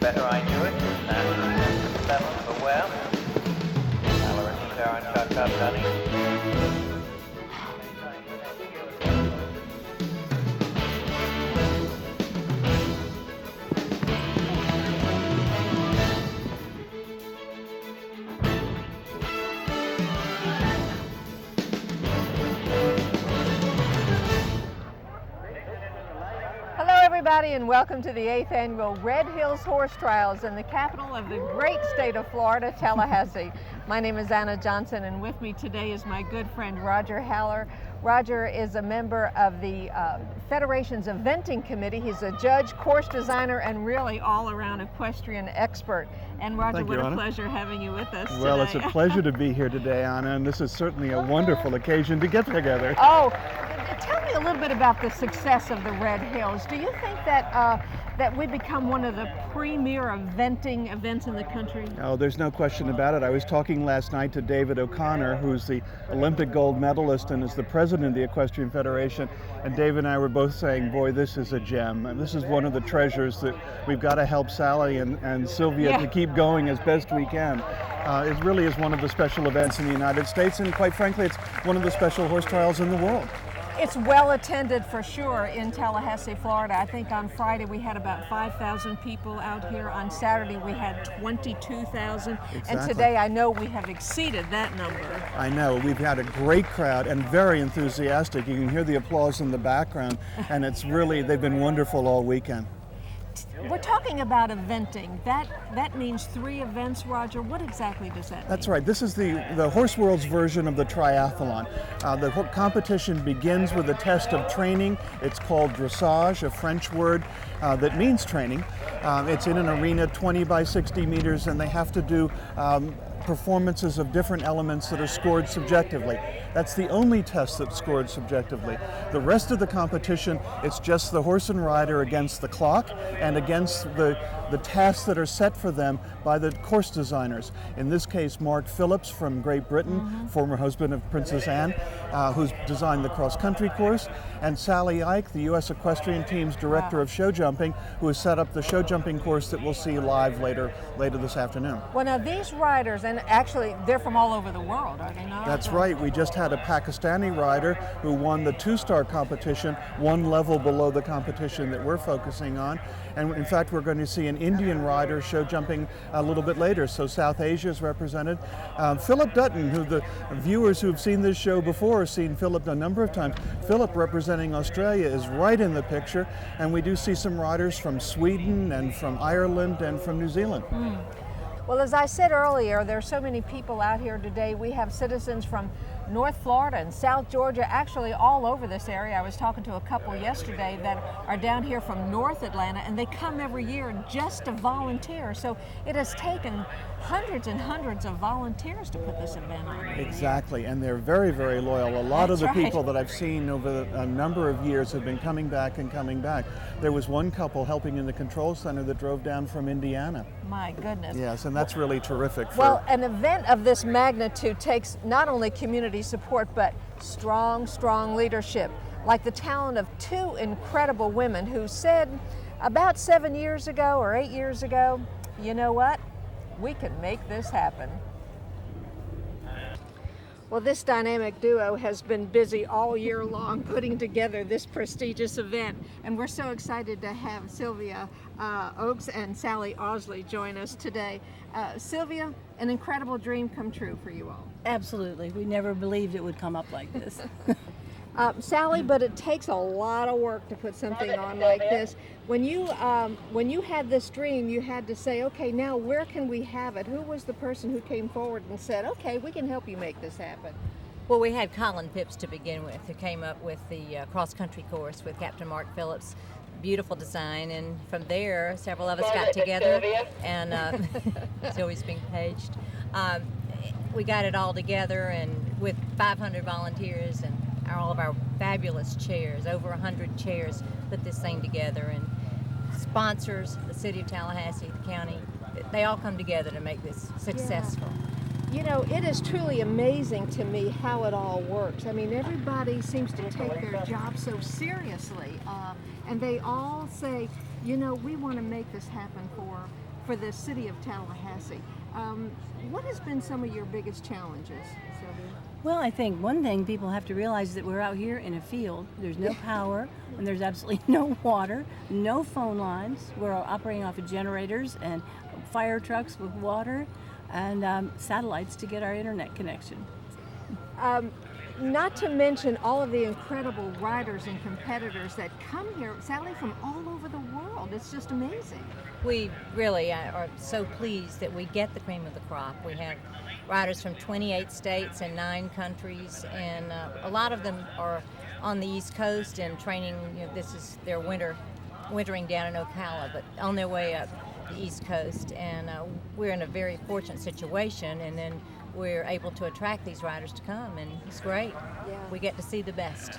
better I knew it. 7 for West. Tolerance Karen Chuck up Dunny. Everybody, and welcome to the 8th annual Red Hills Horse Trials in the capital of the great state of Florida, Tallahassee. My name is Anna Johnson, and with me today is my good friend Roger Haller. Roger is a member of the Federation's Eventing Committee. He's a judge, course designer, and really all-around equestrian expert. And Roger, what a pleasure having you with us today. Well, it's a pleasure to be here today, Anna, and this is certainly a wonderful occasion to get together. Oh, tell me a little bit about the success of the Red Hills. Do you think that that we become one of the premier eventing events in the country? Oh, there's no question about it. I was talking last night to David O'Connor, who's the Olympic gold medalist and is the president of the Equestrian Federation, and David and I were both saying, boy, this is a gem. And this is one of the treasures that we've got to help Sally and Sylvia to keep going as best we can. It really is one of the special events in the United States, and quite frankly, it's one of the special horse trials in the world. It's well attended for sure in Tallahassee, Florida. I think on Friday we had about 5,000 people out here. On Saturday we had 22,000. Exactly. And today I know we have exceeded that number. I know. We've had a great crowd and very enthusiastic. You can hear the applause in the background, and it's really, they've been wonderful all weekend. We're talking about eventing. That means 3 events, Roger. What exactly does that mean? That's right. This is the Horse World's version of the triathlon. The competition begins with a test of training. It's called Dressage, a French word that means training. It's in an arena 20 by 60 meters, and they have to do performances of different elements that are scored subjectively. That's the only test that's scored subjectively. The rest of the competition, it's just the horse and rider against the clock and against the tasks that are set for them by the course designers. In this case, Mark Phillips from Great Britain, former husband of Princess Anne, who's designed the cross-country course, and Sally Ike, the U.S. Equestrian Team's director of show jumping, who has set up the show jumping course that we'll see live later this afternoon. Well, now these riders, and actually they're from all over the world, are they not? That's right. We just had a Pakistani rider who won the 2-star competition, one level below the competition that we're focusing on. And in fact, we're going to see an Indian rider show jumping a little bit later, so South Asia is represented. Philip Dutton, who the viewers who have seen this show before have seen Philip a number of times. Philip, representing Australia, is right in the picture, and we do see some riders from Sweden and from Ireland and from New Zealand. Well, as I said earlier, there are so many people out here today. We have citizens from North Florida and South Georgia, actually all over this area. I was talking to a couple yesterday that are down here from North Atlanta, and they come every year just to volunteer. So it has taken hundreds and hundreds of volunteers to put this event on. Exactly, and they're very, very loyal. A lot of the people that I've seen over a number of years have been coming back and coming back. There was one couple helping in the control center that drove down from Indiana. My goodness. Yes, and that's really terrific. Well, an event of this magnitude takes not only community support, but strong leadership, like the talent of 2 incredible women who said about 7 years ago or 8 years ago, you know what? We can make this happen. Well, this dynamic duo has been busy all year long putting together this prestigious event, and we're so excited to have Sylvia Oakes and Sally Osley join us today. Sylvia, an incredible dream come true for you all. Absolutely. We never believed it would come up like this. Sally, but it takes a lot of work to put something on like this. When you had this dream, you had to say, okay, now where can we have it? Who was the person who came forward and said, okay, we can help you make this happen? Well, we had Colin Phipps to begin with, who came up with the cross-country course with Captain Mark Phillips. Beautiful design, and from there, several of us got together, and Sylvia's being paged. We got it all together, and with 500 volunteers and all of our fabulous chairs, over 100 chairs, put this thing together, and sponsors, the city of Tallahassee, the county, they all come together to make this successful. Yeah. You know, it is truly amazing to me how it all works. I mean, everybody seems to take their job so seriously, and they all say, you know, we want to make this happen for the city of Tallahassee. What has been some of your biggest challenges, Sylvia? Well, I think one thing people have to realize is that we're out here in a field. There's no power and there's absolutely no water, no phone lines. We're operating off of generators and fire trucks with water and satellites to get our internet connection. Not to mention all of the incredible riders and competitors that come here, sadly, from all over the world. It's just amazing. We really are so pleased that we get the cream of the crop. We have riders from 28 states and 9 countries, and a lot of them are on the East Coast and training. This is their wintering down in Ocala, but on their way up the East Coast. And we're in a very fortunate situation, and then we're able to attract these riders to come, and it's great. Yeah. We get to see the best.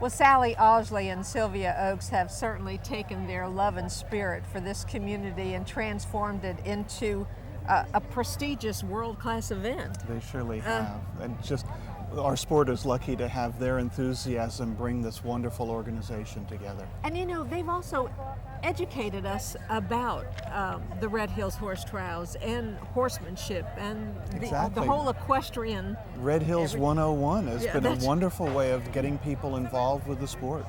Well, Sally Osley and Sylvia Oakes have certainly taken their love and spirit for this community and transformed it into a prestigious world-class event. They surely have. And just our sport is lucky to have their enthusiasm bring this wonderful organization together. And you know, they've also educated us about the Red Hills Horse Trials and horsemanship and the Exactly. whole equestrian. Red Hills 101 has been a that's- wonderful way of getting people involved with the sport.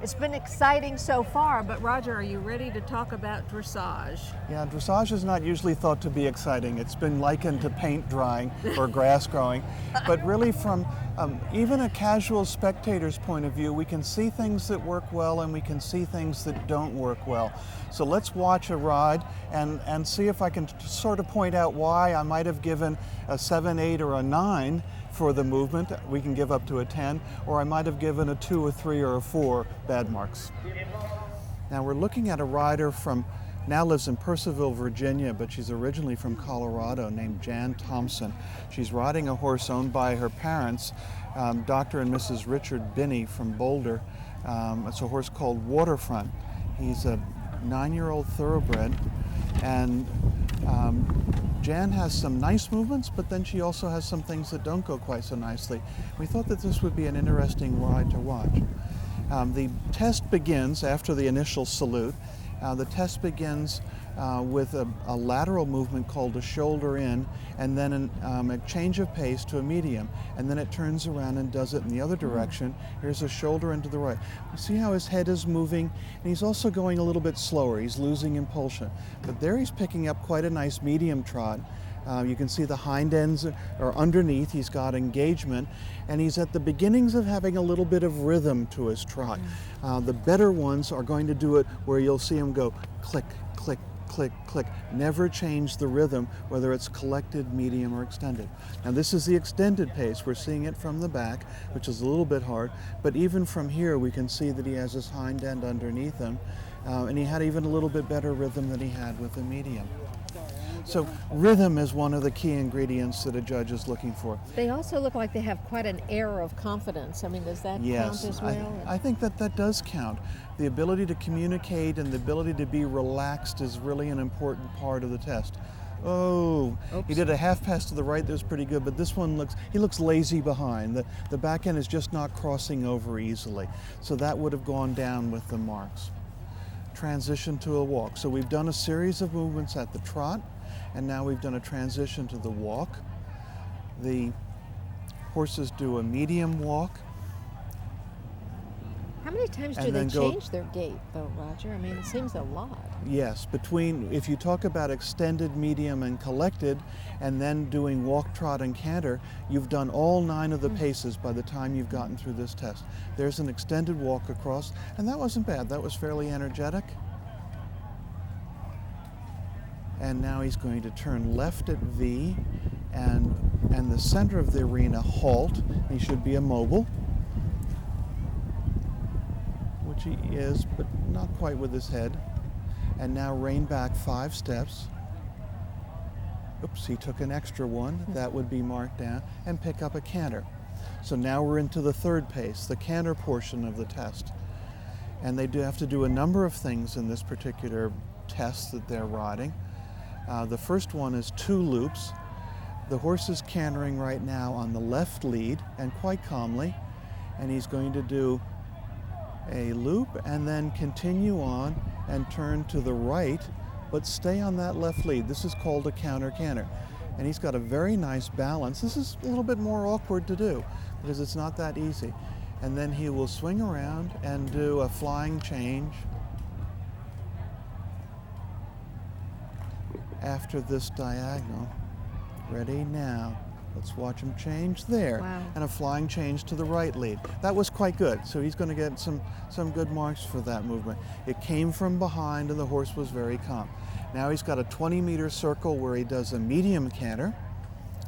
It's been exciting so far, but Roger, are you ready to talk about dressage? Yeah, dressage is not usually thought to be exciting. It's been likened to paint drying or grass growing. But really from even a casual spectator's point of view, we can see things that work well and we can see things that don't work well. So let's watch a ride and see if I can sort of point out why I might have given a 7, 8, or a 9 for the movement. We can give up to a 10, or I might have given a 2, a 3, or a 4 bad marks. Now we're looking at a rider from, now lives in Purcellville, Virginia, but she's originally from Colorado, named Jan Thompson. She's riding a horse owned by her parents, Dr. and Mrs. Richard Binney from Boulder. It's a horse called Waterfront. He's a 9-year-old thoroughbred, and Jan has some nice movements, but then she also has some things that don't go quite so nicely. We thought that this would be an interesting ride to watch. The test begins after the initial salute. The test begins with a lateral movement called a shoulder in, and then a change of pace to a medium, and then it turns around and does it in the other direction. Here's a shoulder into the right. You see how his head is moving, and he's also going a little bit slower. He's losing impulsion, but there he's picking up quite a nice medium trot. You can see the hind ends are underneath. He's got engagement, and he's at the beginnings of having a little bit of rhythm to his trot. The better ones are going to do it where you'll see him go click, click, click, click. Never change the rhythm, whether it's collected, medium, or extended. Now this is the extended pace. We're seeing it from the back, which is a little bit hard, but even from here we can see that he has his hind end underneath him, and he had even a little bit better rhythm than he had with the medium. So rhythm is one of the key ingredients that a judge is looking for. They also look like they have quite an air of confidence. I mean, does that count as well? I think that does count. The ability to communicate and the ability to be relaxed is really an important part of the test. Oh, he did a half pass to the right that was pretty good, but this one he looks lazy behind. The back end is just not crossing over easily. So that would have gone down with the marks. Transition to a walk. So we've done a series of movements at the trot, and now we've done a transition to the walk. The horses do a medium walk. How many times do they change their gait, though, Roger? I mean, it seems a lot. Yes, if you talk about extended, medium, and collected, and then doing walk, trot, and canter, you've done all 9 of the paces by the time you've gotten through this test. There's an extended walk across, and that wasn't bad. That was fairly energetic. And now he's going to turn left at V, and the center of the arena halt. He should be immobile, which he is, but not quite with his head. And now rein back 5 steps. Oops, he took an extra one. That would be marked down, and pick up a canter. So now we're into the third pace, the canter portion of the test. And they do have to do a number of things in this particular test that they're riding. The first one is 2 loops. The horse is cantering right now on the left lead, and quite calmly, and he's going to do a loop and then continue on and turn to the right, but stay on that left lead. This is called a counter canter. And he's got a very nice balance. This is a little bit more awkward to do because it's not that easy. And then he will swing around and do a flying change after this diagonal. Ready now. Let's watch him change there. Wow. And a flying change to the right lead. That was quite good. So he's going to get some good marks for that movement. It came from behind and the horse was very calm. Now he's got a 20-meter circle where he does a medium canter.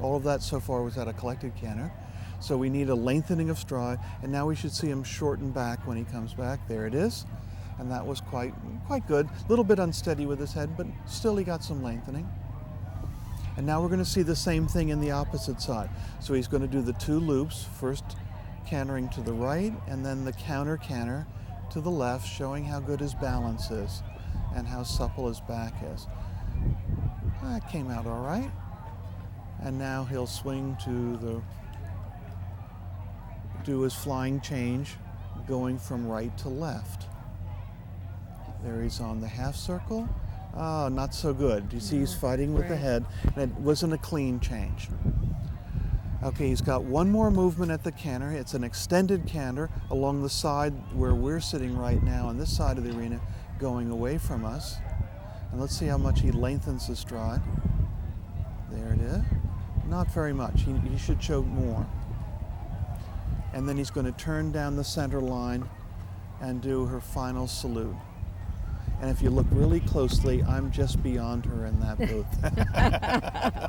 All of that so far was at a collected canter. So we need a lengthening of stride, and now we should see him shorten back when he comes back. There it is. And that was quite good. A little bit unsteady with his head, but still he got some lengthening. And now we're going to see the same thing in the opposite side. So he's going to do the 2 loops, first cantering to the right, and then the counter canter to the left, showing how good his balance is and how supple his back is. That came out all right. And now he'll swing to do his flying change, going from right to left. There he's on the half circle. Oh, not so good. You see he's fighting with the head, and it wasn't a clean change. Okay, he's got one more movement at the canter. It's an extended canter along the side where we're sitting right now on this side of the arena, going away from us. And let's see how much he lengthens the stride. There it is. Not very much. He should show more. And then he's going to turn down the center line and do her final salute. And if you look really closely, I'm just beyond her in that booth.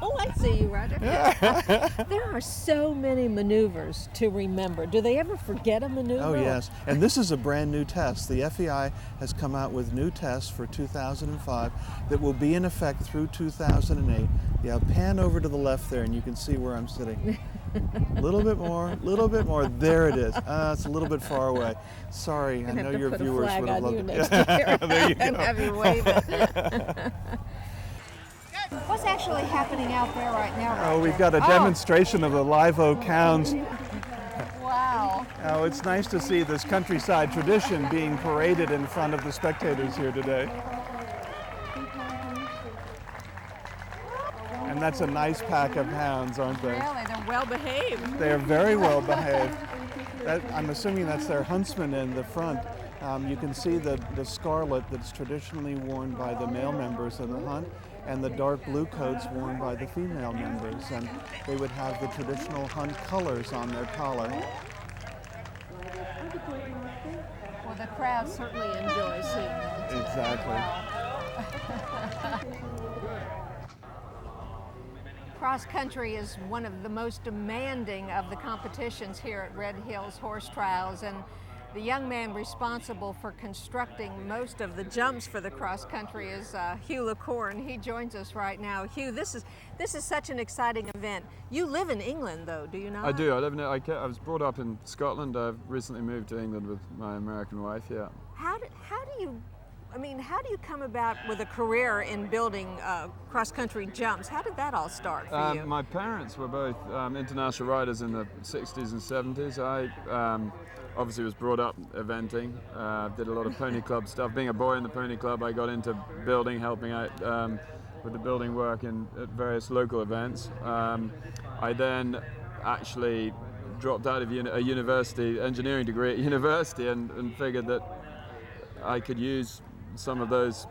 Oh, I see you, Roger. There are so many maneuvers to remember. Do they ever forget a maneuver? Oh, yes. And this is a brand new test. The FEI has come out with new tests for 2005 that will be in effect through 2008. Yeah, pan over to the left there and you can see where I'm sitting. A little bit more, little bit more. There it is. It's a little bit far away. Sorry, I know your viewers would have loved it. There you go. And have you wave it. What's actually happening out there right now? Oh, we've got a demonstration of the live oak hounds. Wow. Oh, it's nice to see this countryside tradition being paraded in front of the spectators here today. And that's a nice pack of hounds, aren't they? Really, they're well behaved. They're very well behaved. I'm assuming that's their huntsman in the front. You can see the scarlet that's traditionally worn by the male members of the hunt and the dark blue coats worn by the female members. And they would have the traditional hunt colors on their collar. Well, the crowd certainly enjoys seeing them. Exactly. Cross country is one of the most demanding of the competitions here at Red Hills Horse Trials, and the young man responsible for constructing most of the jumps for the cross country is Hugh LaCour. He joins us right now. Hugh, this is such an exciting event. You live in England, though, do you not? I do. I live in. I was brought up in Scotland. I've recently moved to England with my American wife. Yeah. How do you come about with a career in building cross-country jumps? How did that all start for you? My parents were both international riders in the 60s and 70s. I obviously was brought up eventing, did a lot of pony club stuff. Being a boy in the pony club, I got into building, helping out with the building work at various local events. I then actually dropped out of a university, engineering degree at university, and figured that I could use some of those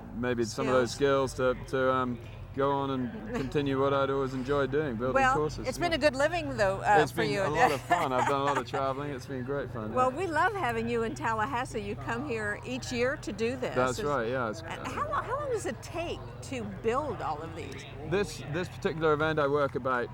skills to go on and continue what I'd always enjoyed doing, building courses. It's been a good living, though, it's for you. It's been a lot of fun. I've done a lot of traveling. It's been great fun. Well, we love having you in Tallahassee. You come here each year to do this. That's right, yeah. How long does it take to build all of these? This particular event, I work about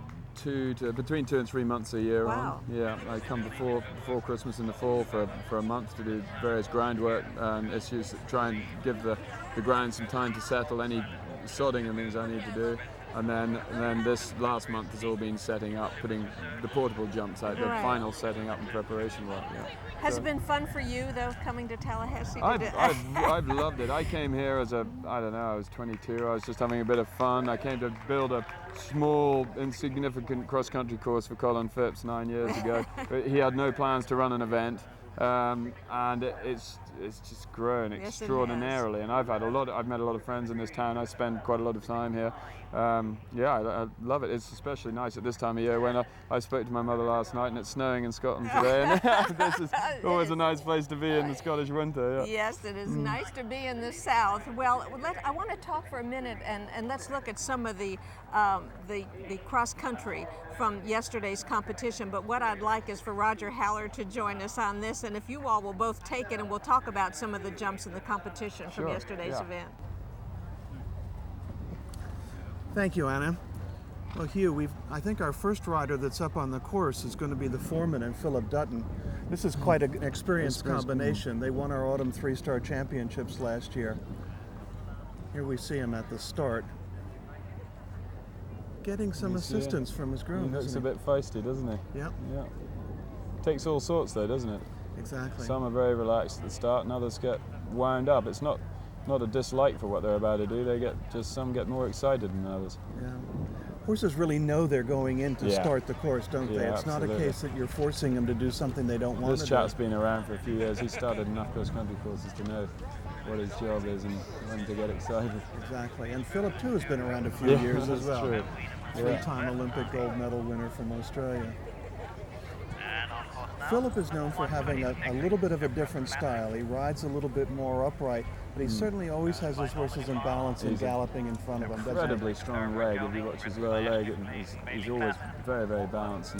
between 2 and 3 months a year Wow. on. Yeah, I come before Christmas in the fall for a month to do various groundwork issues, try and give the ground some time to settle, any sodding and things I need to do. And then this last month has all been setting up, putting the portable jumps out, the final setting up and preparation work. Yeah. Has it been fun for you, though, coming to Tallahassee? I've loved it. I came here as I was 22. I was just having a bit of fun. I came to build a small, insignificant cross-country course for Colin Phipps 9 years ago. But he had no plans to run an event. and it's just grown Yes, it has. extraordinarily. And I've met a lot of friends in this town. I spend quite a lot of time here. I love it. It's especially nice at this time of year when I spoke to my mother last night and it's snowing in Scotland today. And this is always a nice place to be in the Scottish winter. Yeah. Yes, it is nice to be in the South. Well, I want to talk for a minute and let's look at some of the cross country from yesterday's competition. But what I'd like is for Roger Haller to join us on this, and if you all will both take it, and we'll talk about some of the jumps in the competition from Sure, yesterday's yeah. event. Thank you, Anna. Well, Hugh, I think our first rider that's up on the course is going to be the foreman and Philip Dutton. This is quite an experienced combination. They won our Autumn 3-Star Championships last year. Here we see him at the start, getting some assistance from his groom. He looks isn't a bit feisty, doesn't he? Yep, Yeah. Takes all sorts though, doesn't it? exactly. Some are very relaxed at the start, and others get wound up. It's not a dislike for what they're about to do. Some get more excited than others. Yeah. Horses really know they're going in to Yeah. start the course, don't they? Yeah, It's not a absolutely. case that you're forcing them to do something they don't want This to chap's do. been around for a few years. He started enough cross-country courses to know what his job is and when to get excited. Exactly. And Philip, too, has been around a few Yeah, years as that's well. true. Yeah. Three-time Olympic gold medal winner from Australia. Philip is known for having a little bit of a different style. He rides a little bit more upright, but he certainly always has his horses in balance and He's galloping in front of him, doesn't he? Incredibly strong leg. If you watch his lower leg, he's always very, very balanced,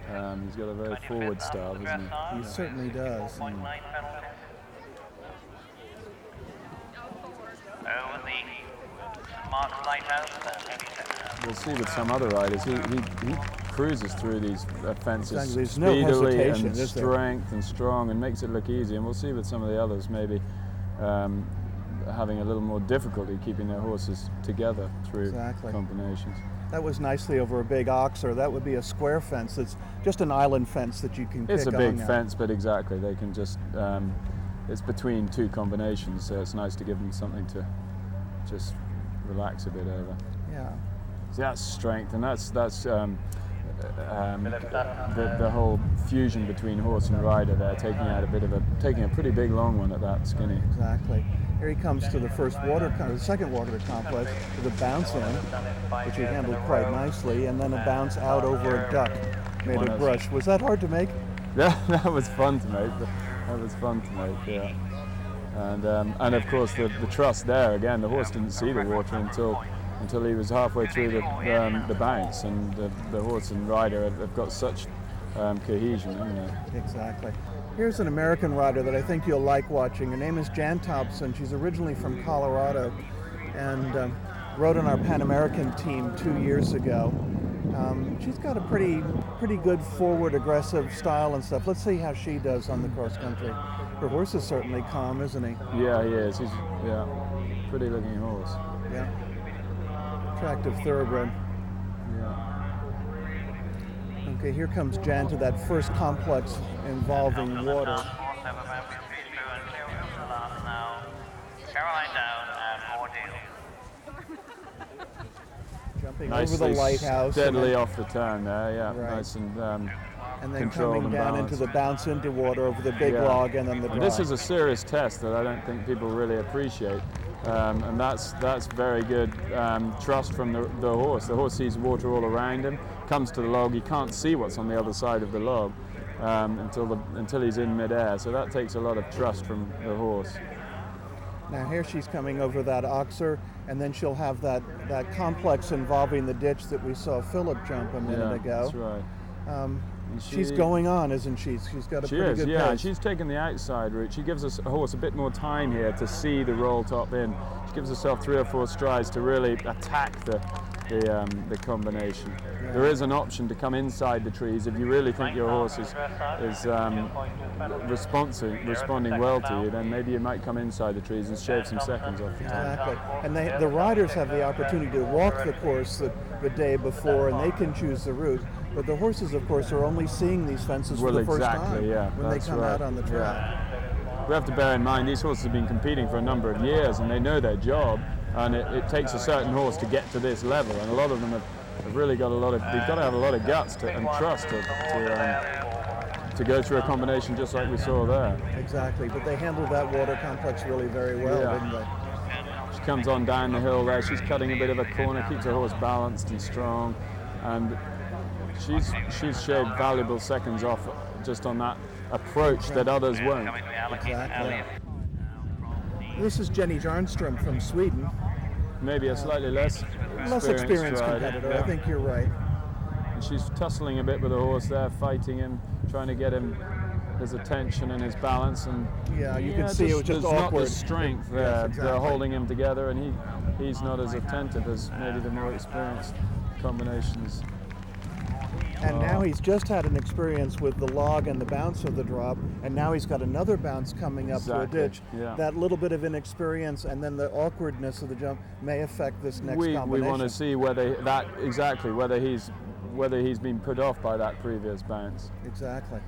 and he's got a very forward style, doesn't he? He certainly does. Over the Marks Lighthouse. We'll see with some other riders. He cruises through these fences Exactly. There's no speedily hesitation, and is there? strength and strong, and makes it look easy. And we'll see with some of the others maybe having a little more difficulty keeping their horses together through Exactly. combinations. That was nicely over a big oxer. That would be a square fence. It's just an island fence that you can It's a pick big on. fence, but exactly, they can just, it's between two combinations, so it's nice to give them something to just relax a bit over. Yeah. So that's strength, and that's the whole fusion between horse and rider there, taking a pretty big long one at that skinny. Exactly. Here he comes to the the second water complex with a bounce in, which he handled quite nicely, and then a bounce out over a duck made of brush. Was that hard to make? Yeah, that was fun to make. Yeah. And of course the trust there again. The horse didn't see the water until he was halfway through the bounce, and the horse and rider have got such cohesion, haven't they? Exactly. Here's an American rider that I think you'll like watching. Her name is Jan Thompson. She's originally from Colorado and rode on our Pan American team 2 years ago. She's got a pretty good forward, aggressive style and stuff. Let's see how she does on the cross country. Her horse is certainly calm, isn't he? Yeah, he is. He's pretty looking horse. Yeah. Attractive thoroughbred. Yeah. Okay, here comes Jan to that first complex involving water. Caroline down and Ordeal. Jumping Nicely over the lighthouse. steadily off the turn there, yeah. Right. Nice and and then controlled coming and down balanced. into the bounce into water over the big Yeah. log and then the And drop. this is a serious test that I don't think people really appreciate, and that's very good trust from the horse. The horse sees water all around him, comes to the log, he can't see what's on the other side of the log until he's in midair. So that takes a lot of trust from the horse. Now here she's coming over that oxer, and then she'll have that complex involving the ditch that we saw Philip jump a minute ago. That's right. And She's going on, isn't she? She's got a She pretty is, good yeah. pace. She's taken the outside route. She gives us a horse a bit more time here to see the roll top in. She gives herself 3 or 4 strides to really attack the combination. There is an option to come inside the trees if you really think your horse is responding well to you. Then maybe you might come inside the trees and shave some seconds off the time. Exactly. And the riders have the opportunity to walk the course the day before, and they can choose the route. But the horses, of course, are only seeing these fences for the first time when they come out on the track. Yeah. We have to bear in mind these horses have been competing for a number of years, and they know their job. And it takes a certain horse to get to this level, and a lot of them have really got they've got to have a lot of guts and trust to to go through a combination just like we saw there. Exactly, but they handled that water complex really very well, Yeah. didn't they? She comes on down the hill there, she's cutting a bit of a corner, keeps her horse balanced and strong, and she's shaved valuable seconds off just on that approach that others won't. Exactly. This is Jenny Jarnström from Sweden. Maybe a slightly less Experienced rider. competitor, Yeah. I think you're right. And she's tussling a bit with the horse there, fighting him, trying to get him his attention and his balance, and Yeah, you can see it was just there's not awkward. the strength there. Yes, exactly. They're holding him together, and he's not as attentive as maybe the more experienced combinations. And now he's just had an experience with the log and the bounce of the drop, and now he's got another bounce coming up to a Exactly, ditch. yeah. That little bit of inexperience and then the awkwardness of the jump may affect this next We combination. want to see whether he's been put off by that previous bounce. Exactly.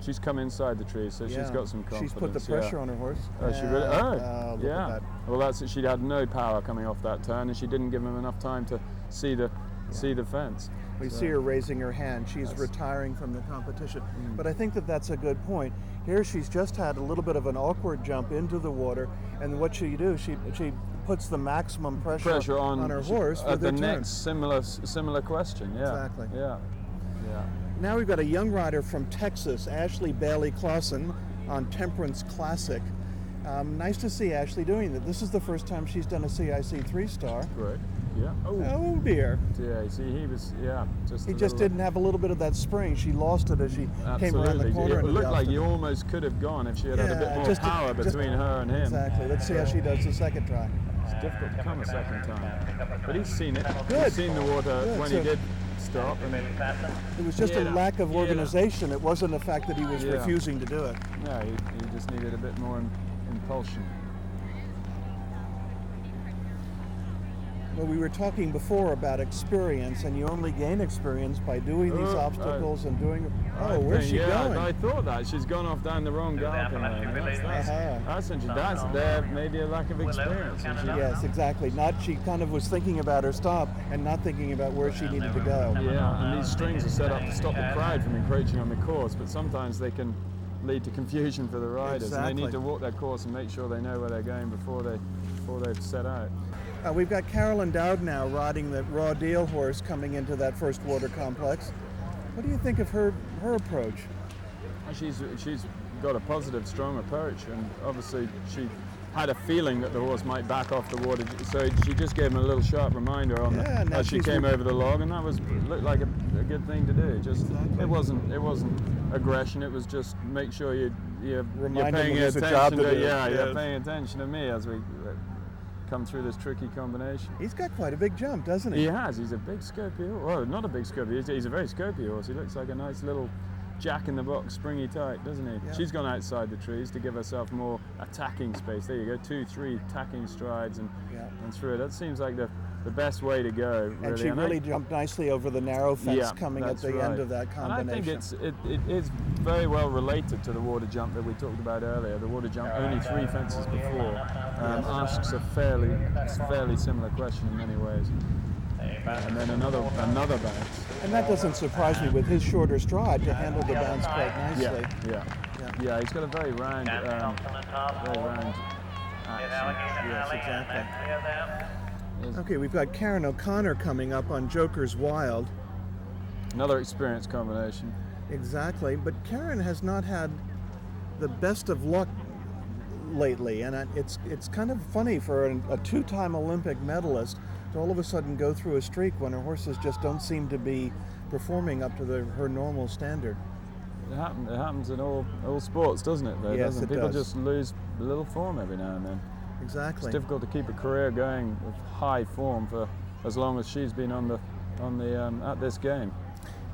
She's come inside the tree, so she's Yeah. got some confidence. She's put the pressure on her horse. Oh, she really? And, Oh, look yeah. at that. Well, that's it. She had no power coming off that turn, and she didn't give him enough time to see the fence. We So- see her raising her hand. She's That's- retiring from the competition. But I think that that's a good point. Here she's just had a little bit of an awkward jump into the water, and what she do? She puts the maximum pressure on her horse at with the her turn. next similar question. Yeah. Exactly. Yeah. Yeah. Now we've got a young rider from Texas, Ashley Bailey Clausen, on Temperance Classic. Nice to see Ashley doing that. This is the first time she's done a CIC 3-star. Great. Yeah. Oh dear. Yeah. See, he was. Yeah. Just. He a just little- didn't have a little bit of that spring. She lost it as she came around the Absolutely. corner. It into the looked like he obstacle. almost could have gone if she had had a bit Yeah, more just- power just- between her and him. Exactly. Let's see how she does the second try. It's difficult to come a second time, but he's seen it. Good. He's seen the water Good. when So- he did stop. And It was just a Yeah. lack of Yeah. organization. It wasn't the fact that he was Yeah. refusing to do it. yeah, he just needed a bit more impulsion. Well, we were talking before about experience, and you only gain experience by doing these Oh, obstacles and doing. I Oh, where's think- she yeah, going? I thought that she's gone off down the wrong galloping lane. That's interesting. That's there maybe a lack of experience. And she, Yes, exactly. Not she kind of was thinking about her stop and not thinking about where she needed to go. yeah, and these strings are set up to stop the crowd from encroaching on the course, but sometimes they can lead to confusion for the riders, and they Exactly. need to walk their course and make sure they know where they're going before they've set out. We've got Carolyn Dowd now riding the Raw Deal horse coming into that first water complex. What do you think of her approach? She's got a positive, strong approach, and obviously she had a feeling that the horse might back off the water, so she just gave him a little sharp reminder on Yeah, now as she she's came over the log, and that looked like a good thing to do. Just Exactly. it wasn't aggression. It was just make sure you're Remind him paying there's a job attention to do. yeah, Yes. you're paying attention to me as we come through this tricky combination. He's got quite a big jump, doesn't he? He has. He's a big scopy horse. Well, not a big scopy. He's a very scopy horse. He looks like a nice little jack-in-the-box, springy type, doesn't he? Yeah. She's gone outside the trees to give herself more attacking space. There you go, 2-3 attacking strides and through it. That seems like the best way to go. Really. And she really jumped nicely over the narrow fence Yeah, coming at that's the right. end of that combination. And I think it is very well related to the water jump that we talked about earlier. The water jump, only 3 fences before, asks a fairly similar question in many ways. And then another bounce. And that doesn't surprise me with his shorter stride to handle the bounce quite nicely. Yeah. He's got a very round action. Yes, exactly. Okay, we've got Karen O'Connor coming up on Joker's Wild. Another experienced combination. Exactly, but Karen has not had the best of luck lately, and it's kind of funny for a 2-time Olympic medalist to all of a sudden go through a streak when her horses just don't seem to be performing up to her normal standard. It happens in all sports, doesn't it? Though, Yes, doesn't it People does. just lose a little form every now and then. Exactly. It's difficult to keep a career going with high form for as long as she's been at this game.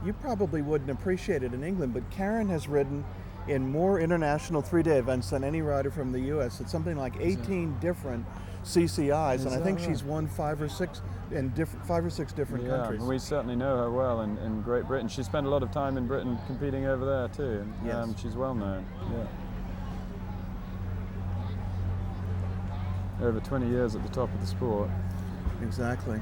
You probably wouldn't appreciate it in England, but Karen has ridden in more international 3-day events than any rider from the U.S. It's something like 18 different CCIs, and I think she's won 5 or 6 in 5 or 6 different countries. And we certainly know her well in Great Britain. She spent a lot of time in Britain competing over there too, and Yes. she's well known. Yeah. Over 20 years at the top of the sport. Exactly.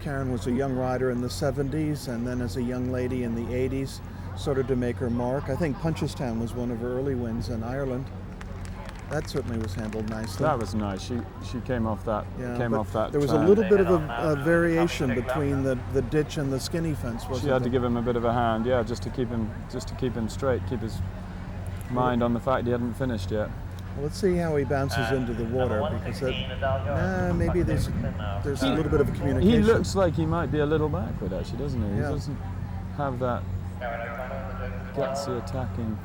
Karen was a young rider in the 70s, and then as a young lady in the 80s, started to make her mark. I think Punchestown was one of her early wins in Ireland. That certainly was handled nicely. That was nice. She came off that. Yeah, Off that. there was turn. a little bit of a variation between the ditch and the skinny fence, wasn't She had to there? give him a bit of a hand, yeah, just to keep him straight, keep his mind on the fact he hadn't finished yet. Well, let's see how he bounces into the water, because maybe there's a little bit of a communication. He looks like he might be a little backward, actually, doesn't he? Yeah. He doesn't have that gutsy attacking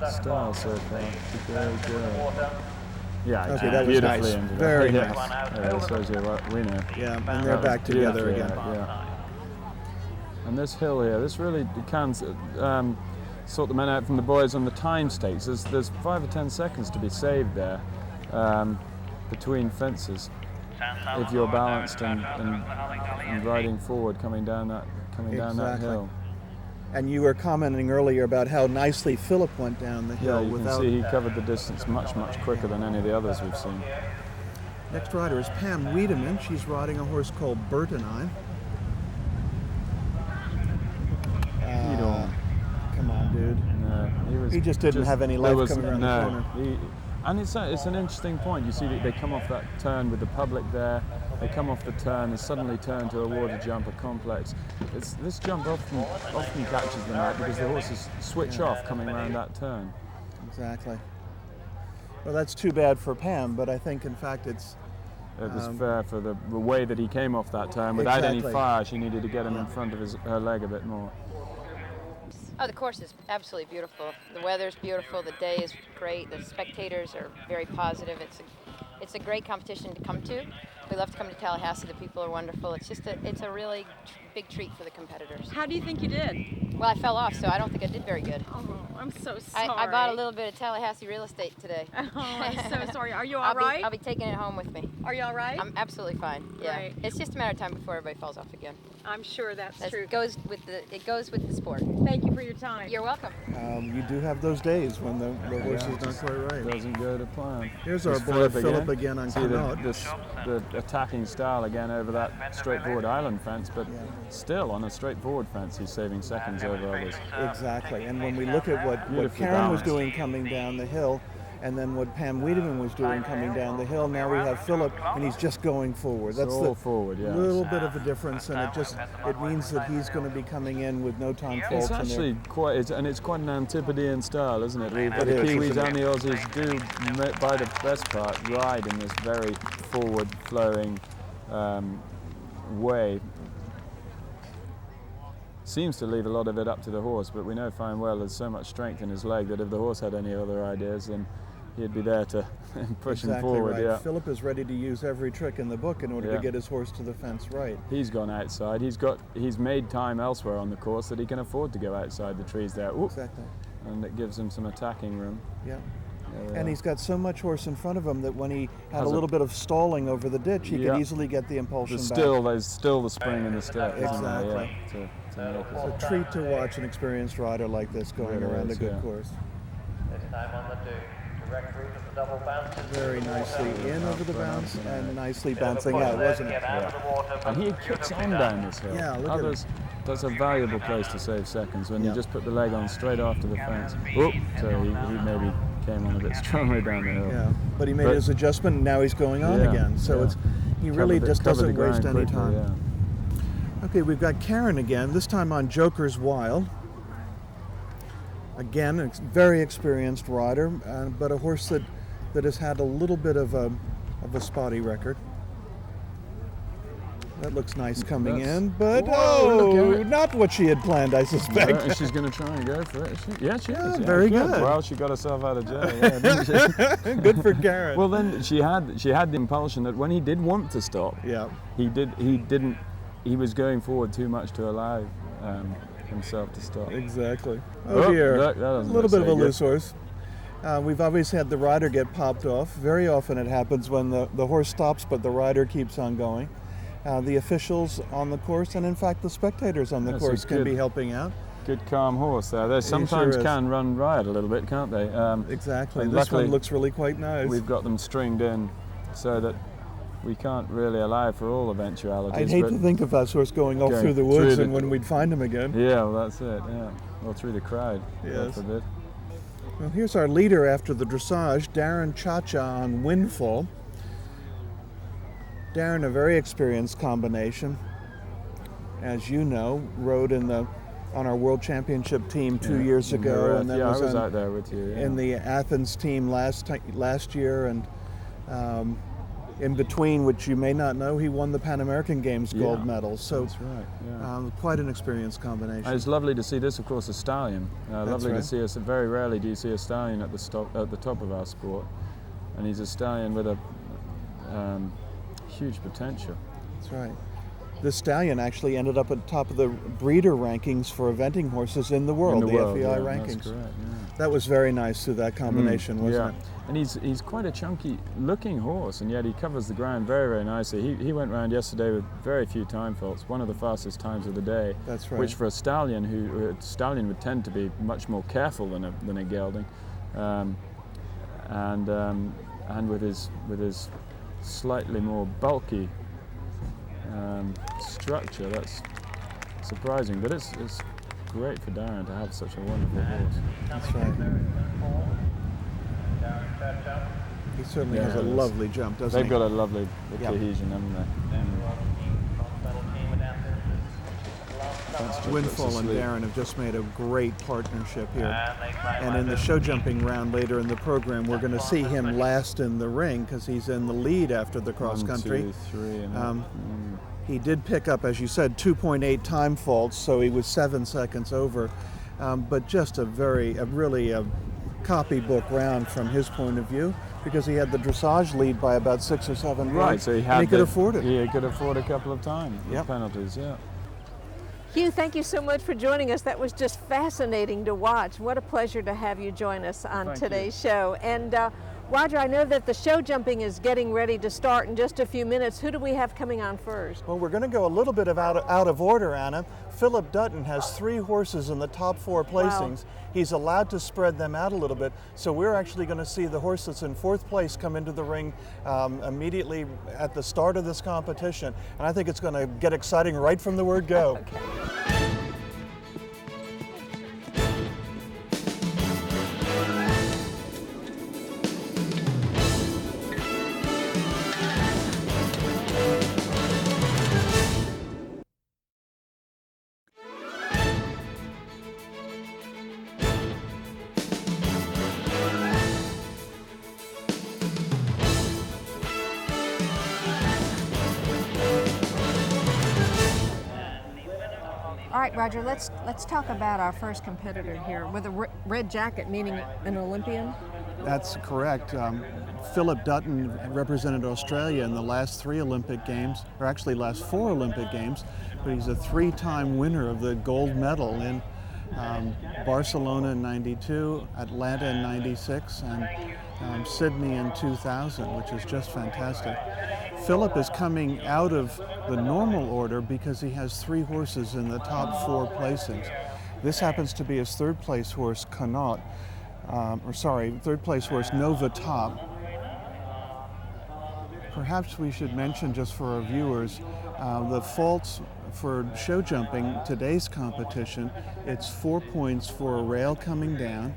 style so far. Very good. Yeah, Okay, that was beautifully nice. into that. Very Yes. nice. Yeah, shows you what we know. Yeah, and That they're was back together beautiful, again. yeah. And this hill here, this really can sort the men out from the boys on the time stakes. There's 5 or 10 seconds to be saved there between fences if you're balanced and riding forward, coming down that Exactly. hill. And you were commenting earlier about how nicely Philip went down the Yeah, hill you without. can see he covered the distance much quicker than any of the others we've seen. Next rider is Pam Wiedemann. She's riding a horse called Bert and I. Come on, dude. No, He just didn't have any life coming around the corner. And it's an interesting point. You see that they come off that turn with the public there. They come off the turn and suddenly turn to a water jump, a complex. This jump often catches them out because the horses switch off coming around that turn. Exactly. Well, that's too bad for Pam, but I think in fact it was fair for the way that he came off that turn without any Exactly. fire. She needed to get him in front of her leg a bit more. Oh, the course is absolutely beautiful. The weather's beautiful. The day is great. The spectators are very positive. It's a great competition to come to. We love to come to Tallahassee. The people are wonderful. It's a really big treat for the competitors. How do you think you did? Well, I fell off, so I don't think I did very good. Oh, I'm so sorry. I bought a little bit of Tallahassee real estate today. Oh, I'm so sorry. Are you all right? I'll be taking it home with me. Are you all right? I'm absolutely fine. Yeah. Right. It's just a matter of time before everybody falls off again. I'm sure that's true. It goes with the sport. Thank you for your time. You're welcome. You do have those days when the horse is not quite right. Doesn't go to plan. Here's our There's boy Philip again on See Connaught. the attacking style again over that straightforward island fence, but still on a straightforward fence he's saving seconds over others. Exactly. And when we look at what Beautifully Karen was balanced. doing coming down the hill, and then what Pam Wiedemann was doing coming down the hill, now we have Philip, and he's just going forward. That's all the forward, yeah. little bit of a difference, and it means that he's going to be coming in with no time faults. It's actually quite an Antipodean style, isn't it? The It is, Kiwis isn't it? and the Aussies do, by the best part, ride in this very forward-flowing way. Seems to leave a lot of it up to the horse, but we know fine well there's so much strength in his leg that if the horse had any other ideas, then he'd be there to push him forward. Right. Yeah. Philip is ready to use every trick in the book in order to Yeah. get his horse to the fence right. He's gone outside. He's made time elsewhere on the course that he can afford to go outside the trees there. Oop. Exactly. And it gives him some attacking room. Yeah. There we And are. he's got so much horse in front of him that when he had Has a a- little bit of stalling over the ditch, he Yeah. could easily get the impulsion back. There's still the spring in the step, isn't there? Yeah, Exactly. to make it. It's a treat to watch an experienced rider like this going It around a is, good yeah. course. This time on the do. Direct route of the double bounce. Very nicely in over the bounce and nicely bouncing out, wasn't it? Get out of the water. And he kicks on down this hill. Yeah, look at Others, that's a valuable place to save seconds when Yeah. you just put the leg on straight after the fence. Oop, so he maybe came on a bit strongly down the hill. Yeah, but he made But- his adjustment and now he's going on Yeah, again. So yeah. he really Covered just covered the doesn't waste ground any quickly, time. yeah. Okay, we've got Karen again, this time on Joker's Wild. Again, a very experienced rider, but a horse that has had a little bit of a spotty record. That looks nice coming That's- in, but Whoa, look at it. not what she had planned, I suspect. No, she's going to try and go for it. Yeah, she Yeah, is. Yeah, very good. Well, she got herself out of jail, yeah, didn't she? Good for Karen. Well, then she had the impulsion that when he did want to stop, yeah. he was going forward too much to allow himself to stop. Exactly. Oh, Oh dear. look, that A doesn't little look bit of so a good. loose horse. We've always had the rider get popped off. Very often it happens when the horse stops but the rider keeps on going. The officials on the course and in fact the spectators on the That's a course can good- be helping out. Good calm horse there. They He sometimes sure is. can run riot a little bit, can't they? Exactly. and This luckily one looks really quite nice. We've got them stringed in so that we can't really allow for all eventualities. I'd hate but to think of us horse going off going through the woods through and when we'd find him again. Yeah, well, that's it. Yeah, or through the crowd. God Yes. forbid. Well, here's our leader after the dressage, Darren Cha-Cha on Windfall. Darren, a very experienced combination. As you know, rode on our World Championship team 2 years ago, and then yeah, I was on- out there with you. Yeah. in the Athens team last year, and in between, which you may not know, he won the Pan American Games gold medal. So That's right. Yeah. quite an experienced combination. It's lovely to see this, of course, a stallion. Lovely right. to see us. Very rarely do you see a stallion at the top of our sport, and he's a stallion with a huge potential. That's right. This stallion actually ended up at the top of the breeder rankings for eventing horses in the world, the FEI yeah, rankings. That's correct, yeah. That was very nice through that combination, wasn't it? And he's quite a chunky looking horse, and yet he covers the ground very, very nicely. He went round yesterday with very few time faults, one of the fastest times of the day. That's right. Which for a stallion, would tend to be much more careful than a gelding, and with his slightly more bulky structure, that's surprising, but it's great for Darren to have such a wonderful horse. That's right. He certainly has a lovely jump, doesn't he? They've got a lovely Yep. cohesion, haven't they? Windfall and Darren have just made a great partnership here. And in the show jumping round later in the program, we're going to see him last in the ring because he's in the lead after the cross country. 1, 2, 3, and He did pick up, as you said, 2.8 time faults, so he was 7 seconds over. But just a really copybook round from his point of view, because he had the dressage lead by about 6 or 7 right, points, so and he could afford it. Yeah, he could afford a couple of times Yep. penalties. Yeah. Hugh, thank you so much for joining us. That was just fascinating to watch. What a pleasure to have you join us on Thank today's show. And Roger, I know that the show jumping is getting ready to start in just a few minutes. Who do we have coming on first? Well, we're going to go a little bit out of order, Anna. Philip Dutton has 3 horses in the top 4 placings. Wow. He's allowed to spread them out a little bit, so we're actually going to see the horse that's in 4th place come into the ring immediately at the start of this competition, and I think it's going to get exciting right from the word go. Okay. All right, Roger, let's talk about our first competitor here with a red jacket, meaning an Olympian. That's correct. Philip Dutton represented Australia in the last 3 Olympic Games, or actually last 4 Olympic Games, but he's a 3-time winner of the gold medal in Barcelona in '92, Atlanta in '96, and Sydney in 2000, which is just fantastic. Philip is coming out of the normal order because he has 3 horses in the top 4 placings. This happens to be his 3rd place horse, Connaught, 3rd place horse, Nova Top. Perhaps we should mention, just for our viewers, the faults for show jumping, today's competition. It's 4 points for a rail coming down.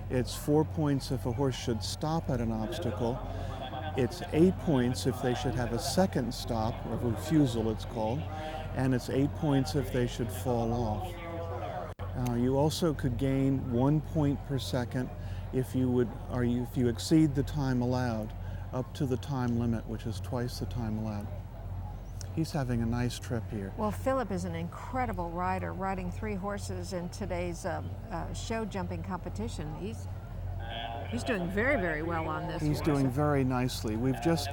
It's 4 points if a horse should stop at an obstacle. It's 8 points if they should have a second stop, or refusal it's called, and it's 8 points if they should fall off. You also could gain 1 point per second if you exceed the time allowed, up to the time limit, which is twice the time allowed. He's having a nice trip here. Well, Philip is an incredible rider, riding 3 horses in today's show jumping competition. He's doing very, very well on this. He's doing very nicely. We've just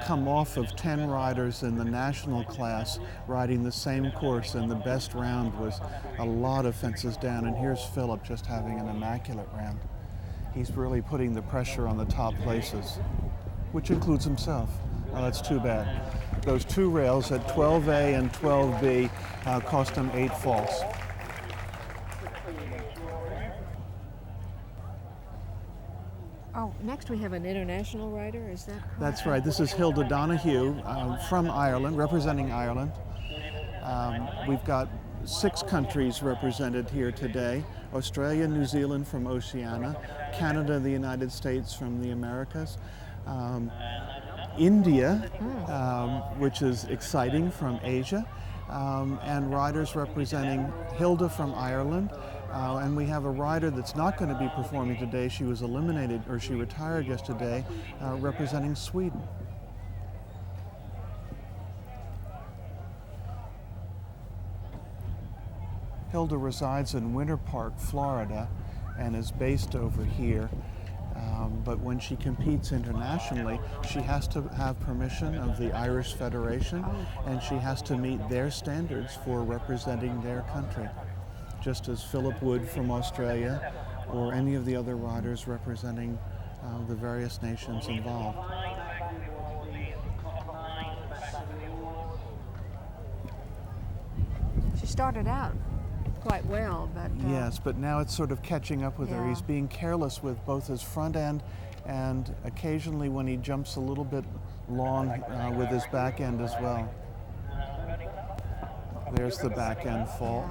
come off of 10 riders in the national class riding the same course, and the best round was a lot of fences down, and here's Philip just having an immaculate round. He's really putting the pressure on the top places, which includes himself. Oh, that's too bad. Those 2 rails at 12A and 12B cost him 8 faults. Oh, Now, next we have an international rider, is that correct? That's right. This is Hilda Donahue from Ireland, representing Ireland. We've got 6 countries represented here today: Australia, New Zealand from Oceania, Canada, the United States from the Americas, India, which is exciting, from Asia, and riders representing Hilda from Ireland. And we have a rider that's not going to be performing today. She was eliminated, or she retired yesterday, representing Sweden. Hilda resides in Winter Park, Florida, and is based over here. But when she competes internationally, she has to have permission of the Irish Federation, and she has to meet their standards for representing their country, just as Philip would from Australia, or any of the other riders representing the various nations involved. She started out quite well, but... Yes, but now it's sort of catching up with her. Yeah. He's being careless with both his front end and occasionally when he jumps a little bit long with his back end as well. There's the back end fault.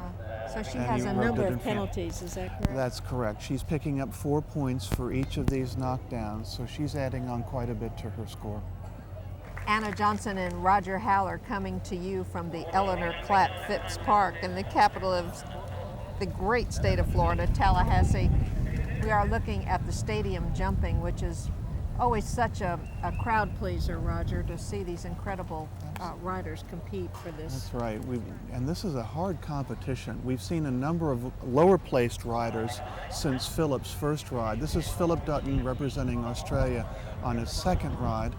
So she And has he a rubbed number it in of front. penalties, is that correct? That's correct. She's picking up 4 points for each of these knockdowns, so she's adding on quite a bit to her score. Anna Johnson and Roger Haller coming to you from the Eleanor Clapp Phipps Park in the capital of the great state of Florida, Tallahassee. We are looking at the stadium jumping, which is always such a crowd pleaser, Roger, to see these incredible riders compete for this. That's right. And this is a hard competition. We've seen a number of lower placed riders since Philip's first ride. This is Philip Dutton representing Australia on his second ride.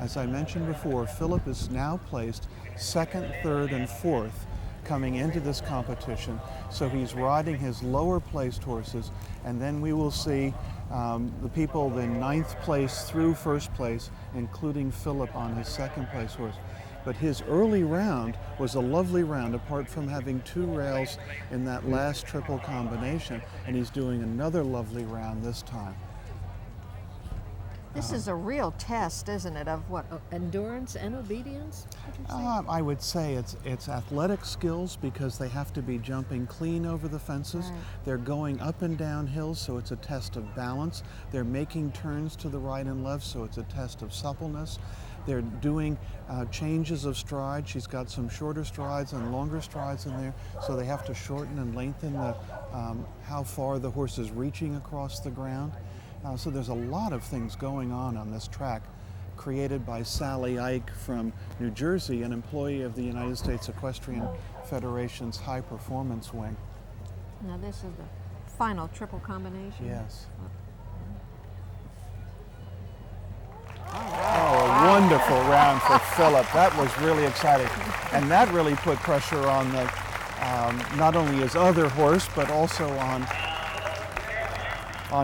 As I mentioned before, Philip is now placed 2nd, 3rd, and 4th coming into this competition. So he's riding his lower placed horses, and then we will see the people in 9th place through 1st place, including Philip on his 2nd place horse. But his early round was a lovely round, apart from having 2 rails in that last triple combination, and he's doing another lovely round this time. This is a real test, isn't it, of what, endurance and obedience? Would you say? I would say it's athletic skills, because they have to be jumping clean over the fences. Right. They're going up and down hills, so it's a test of balance. They're making turns to the right and left, so it's a test of suppleness. They're doing changes of stride. She's got some shorter strides and longer strides in there, so they have to shorten and lengthen the how far the horse is reaching across the ground. So there's a lot of things going on this track, created by Sally Ike from New Jersey, an employee of the United States Equestrian Federation's High Performance Wing. Now this is the final triple combination. Yes. Oh, a wonderful round for Philip. That was really exciting. And that really put pressure on the, not only his other horse, but also on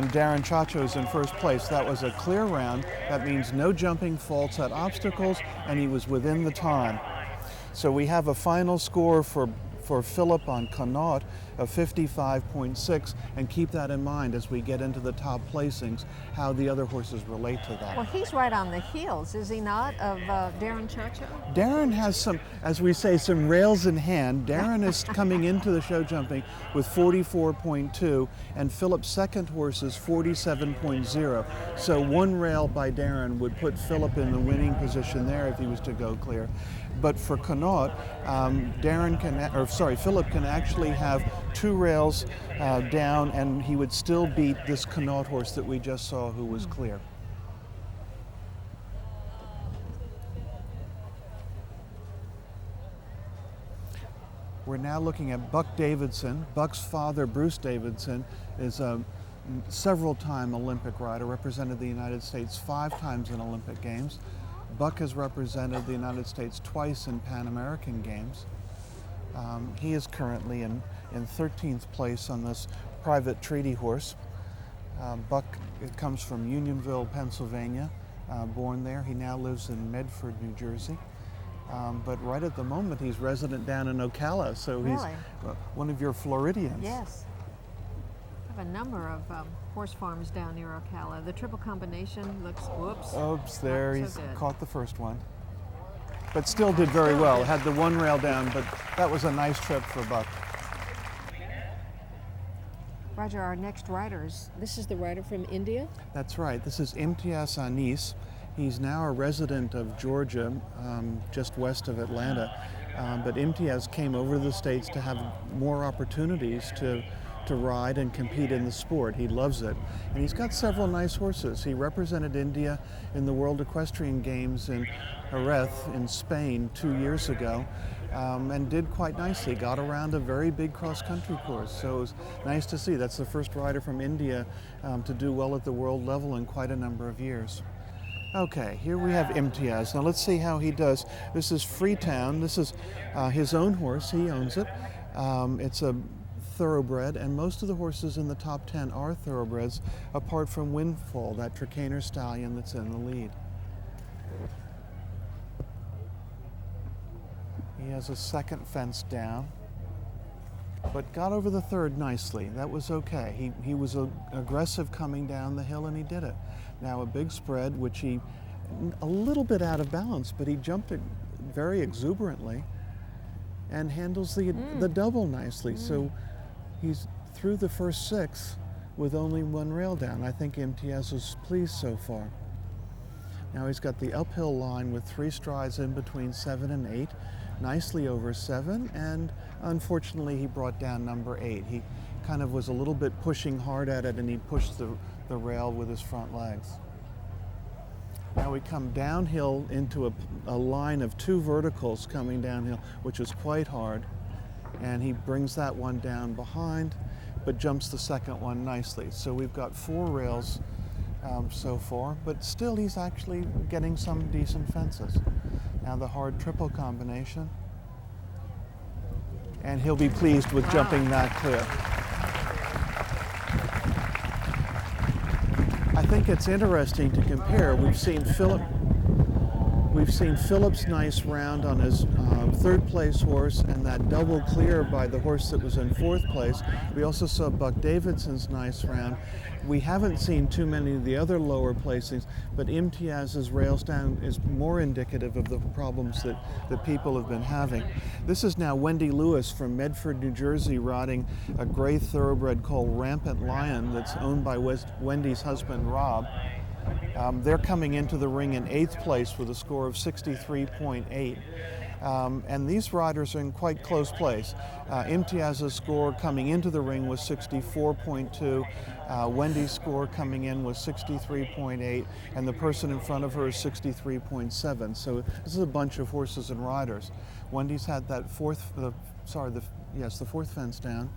Darren Chacho's in 1st place. That was a clear round. That means no jumping faults at obstacles, and he was within the time. So we have a final score for Philip on Connaught of 55.6, and keep that in mind as we get into the top placings, how the other horses relate to that. Well, he's right on the heels, is he not, of Darren Chacho? Darren has some, as we say, some rails in hand. Darren is coming into the show jumping with 44.2, and Philip's second horse is 47.0. So 1 rail by Darren would put Philip in the winning position there if he was to go clear. But for Connaught, Philip can actually have 2 rails down, and he would still beat this Connaught horse that we just saw, who was clear. We're now looking at Buck Davidson. Buck's father, Bruce Davidson, is a several-time Olympic rider, represented the United States 5 times in Olympic Games. Buck has represented the United States twice in Pan American Games. He is currently in 13th place on this private treaty horse. Buck comes from Unionville, Pennsylvania, born there. He now lives in Medford, New Jersey. But right at the moment, he's resident down in Ocala, so he's Really? one of your Floridians. Yes. have a number of horse farms down near Ocala. The triple combination looks, whoops. Oops, there, not he's so good. caught the first one. But still did very Still well. did. Had the one rail down, but that was a nice trip for Buck. Roger, our next rider this is the rider from India? That's right. This is Imtiaz Anis. He's now a resident of Georgia, just west of Atlanta. But Imtiaz came over to the States to have more opportunities to ride and compete in the sport. He loves it. And he's got several nice horses. He represented India in the World Equestrian Games in Jerez in Spain 2 years ago. And did quite nicely, got around a very big cross-country course. So it was nice to see. That's the first rider from India to do well at the world level in quite a number of years. Okay, here we have Imtiaz. Now let's see how he does. This is Freetown. This is his own horse. He owns it. It's a thoroughbred, and most of the horses in the top 10 are thoroughbreds, apart from Windfall, that Trakehner stallion that's in the lead. He has a second fence down, but got over the third nicely. That was okay. He was aggressive coming down the hill, and he did it. Now a big spread, which he, a little bit out of balance, but he jumped it very exuberantly and handles the double nicely. So he's through the first 6 with only one rail down. I think Imtiaz was pleased so far. Now he's got the uphill line with 3 strides in between 7 and 8. Nicely over 7, and unfortunately he brought down number 8. He kind of was a little bit pushing hard at it, and he pushed the rail with his front legs. Now we come downhill into a line of 2 verticals coming downhill, which is quite hard, and he brings that one down behind, but jumps the second one nicely. So we've got 4 rails so far, but still he's actually getting some decent fences. Now the hard triple combination, and he'll be pleased with jumping that clear. I think it's interesting to compare. We've seen Philip's nice round on his 3rd place horse, and that double clear by the horse that was in 4th place. We also saw Buck Davidson's nice round. We haven't seen too many of the other lower placings, but Imtiaz's rails down is more indicative of the problems that people have been having. This is now Wendy Lewis from Medford, New Jersey, riding a gray thoroughbred called Rampant Lion that's owned by Wendy's husband, Rob. They're coming into the ring in 8th place with a score of 63.8. And these riders are in quite close place. Imtiaz's score coming into the ring was 64.2. Wendy's score coming in was 63.8, and the person in front of her is 63.7. So this is a bunch of horses and riders. Wendy's had that the 4th fence down,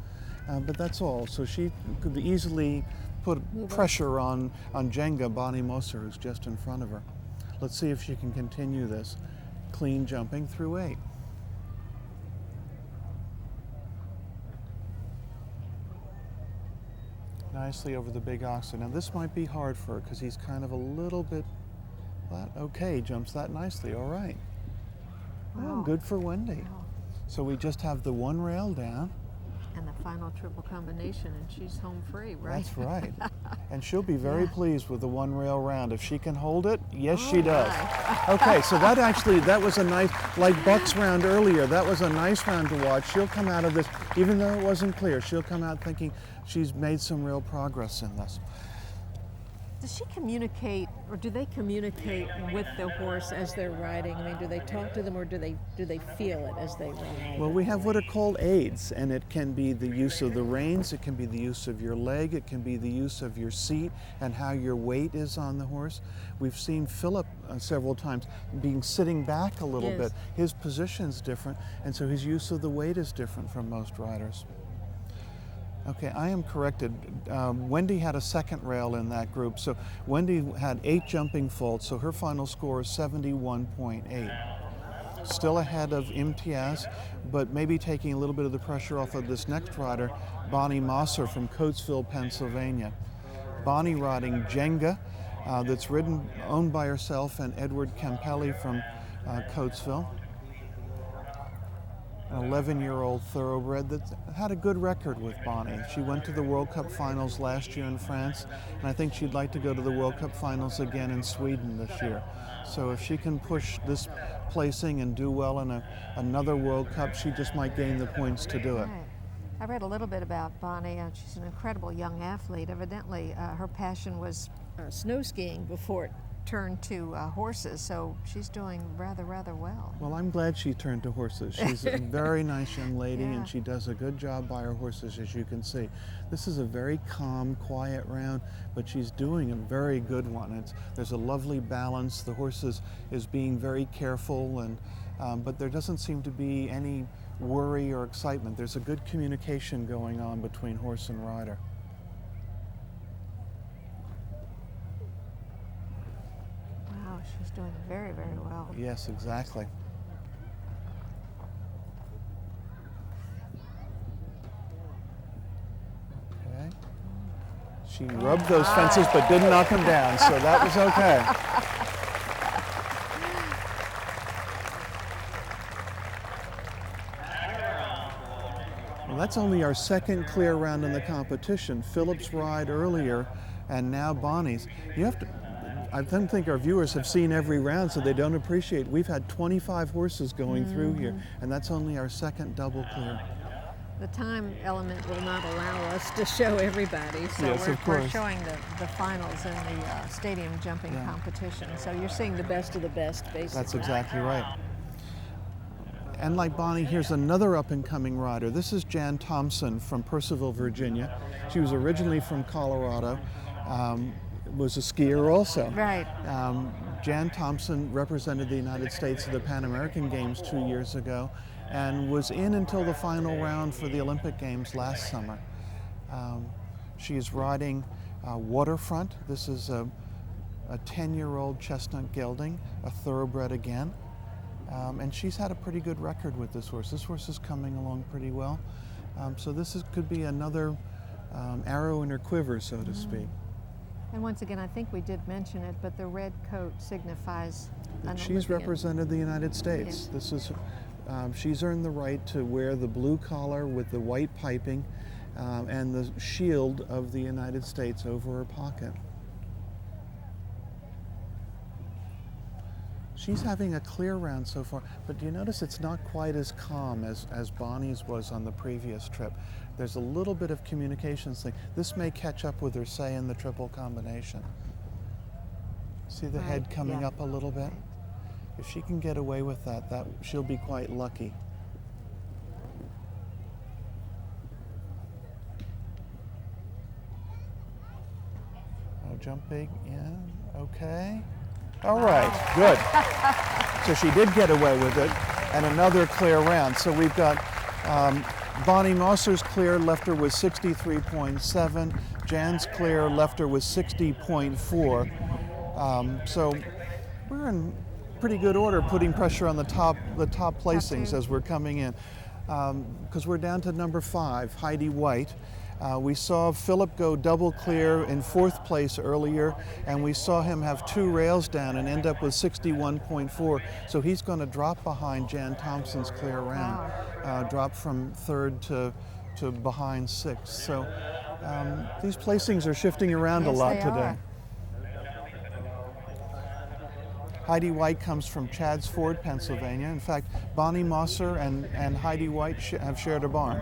but that's all. So she could easily put pressure on Jenga, Bonnie Moser, who's just in front of her. Let's see if she can continue this clean jumping through 8. Nicely over the big oxen. Now this might be hard for her because he's kind of a little bit flat. Okay, jumps that nicely, all right. Wow. Oh, good for Wendy. Wow. So we just have the 1 rail down. And the final triple combination, and she's home free, right? That's right. And she'll be very pleased with the 1 rail round. If she can hold it, yes, she does. Okay, so that was a nice, like Buck's round earlier, that was a nice round to watch. She'll come out of this, even though it wasn't clear, she'll come out thinking she's made some real progress in this. Does she communicate, or do they communicate with the horse as they're riding? I mean, do they talk to them, or do they feel it as they ride? Well, we have what are called aids, and it can be the use of the reins, it can be the use of your leg, it can be the use of your seat and how your weight is on the horse. We've seen Philip several times sitting back a little bit. His position's different, and so his use of the weight is different from most riders. Okay, I am corrected. Wendy had a 2nd rail in that group, so Wendy had 8 jumping faults, so her final score is 71.8. Still ahead of Imtiaz, but maybe taking a little bit of the pressure off of this next rider, Bonnie Moser from Coatesville, Pennsylvania. Bonnie riding Jenga, that's owned by herself and Edward Campelli from Coatesville. an 11-year-old thoroughbred that had a good record with Bonnie. She went to the World Cup finals last year in France, and I think she'd like to go to the World Cup finals again in Sweden this year. So if she can push this placing and do well in another World Cup, she just might gain the points to do it. Right. I read a little bit about Bonnie. She's an incredible young athlete. Evidently, her passion was snow skiing before it turned to horses, so she's doing rather well. Well, I'm glad she turned to horses. She's a very nice young lady, Yeah. and she does a good job by her horses, as you can see. This is a very calm, quiet round, but she's doing a very good one. There's a lovely balance. The horse is being very careful, and but there doesn't seem to be any worry or excitement. There's a good communication going on between horse and rider. Wow, she's doing very well. Yes, exactly. Okay. She rubbed those fences but didn't knock them down, so that was okay. Well, that's only our second clear round in the competition. Philip's ride earlier, and now Bonnie's. I don't think our viewers have seen every round, so they don't appreciate. We've had 25 horses going through here, and that's only our second double clear. The time element will not allow us to show everybody, so Yes, of we're course. showing the finals in the stadium jumping competition. So you're seeing the best of the best, basically. That's exactly right. And like Bonnie, here's another up-and-coming rider. This is Jan Thompson from Purcellville, Virginia. She was originally from Colorado, was a skier also. Right. Jan Thompson represented the United States at the Pan American Games 2 years ago and was in until the final round for the Olympic Games last summer. She is riding Waterfront. This is a 10-year-old chestnut gelding, a thoroughbred again. And she's had a pretty good record with this horse. This horse is coming along pretty well. So this could be another arrow in her quiver, so to speak. And once again, I think we did mention it, but the red coat signifies an She's Olympian. represented the United States. Yeah. This is, she's earned the right to wear the blue collar with the white piping and the shield of the United States over her pocket. She's having a clear round so far, but do you notice it's not quite as calm as Bonnie's was on the previous trip? There's a little bit of communications thing. This may catch up with her, say, in the triple combination. See the head coming up a little bit? If she can get away with that, she'll be quite lucky. Oh, jump big, yeah, okay. All right, good. So she did get away with it, and another clear round. So we've got Bonnie Mosser's clear left her with 63.7. Jan's clear left her with 60.4. So we're in pretty good order, putting pressure on the top placings as we're coming in. Because we're down to number 5, Heidi White. We saw Philip go double clear in 4th place earlier, and we saw him have 2 rails down and end up with 61.4. So he's going to drop behind Jan Thompson's clear round, drop from 3rd to behind 6th. So these placings are shifting around a lot today. Heidi White comes from Chadds Ford, Pennsylvania. In fact, Bonnie Mosser and Heidi White have shared a barn.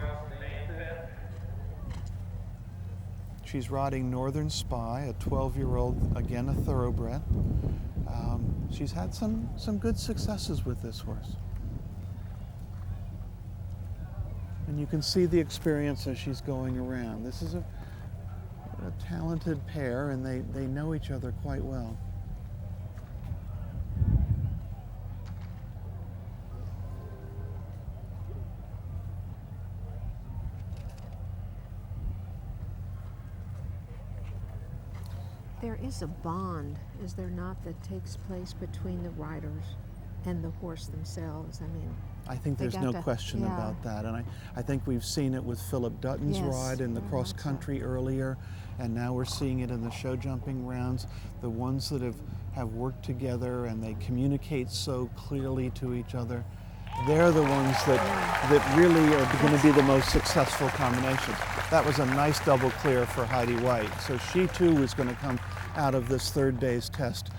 She's riding Northern Spy, a 12-year-old, again a thoroughbred. She's had some good successes with this horse. And you can see the experience as she's going around. This is a talented pair, and they know each other quite well. There is a bond, is there not, that takes place between the riders and the horse themselves? I mean, I think there's no question about that, and I think we've seen it with Philip Dutton's ride in the cross country earlier, and now we're seeing it in the show jumping rounds. The ones that have worked together and they communicate so clearly to each other. they're the ones that really are going to be the most successful combinations. That was a nice double clear for Heidi White. So she too is going to come out of this third day's test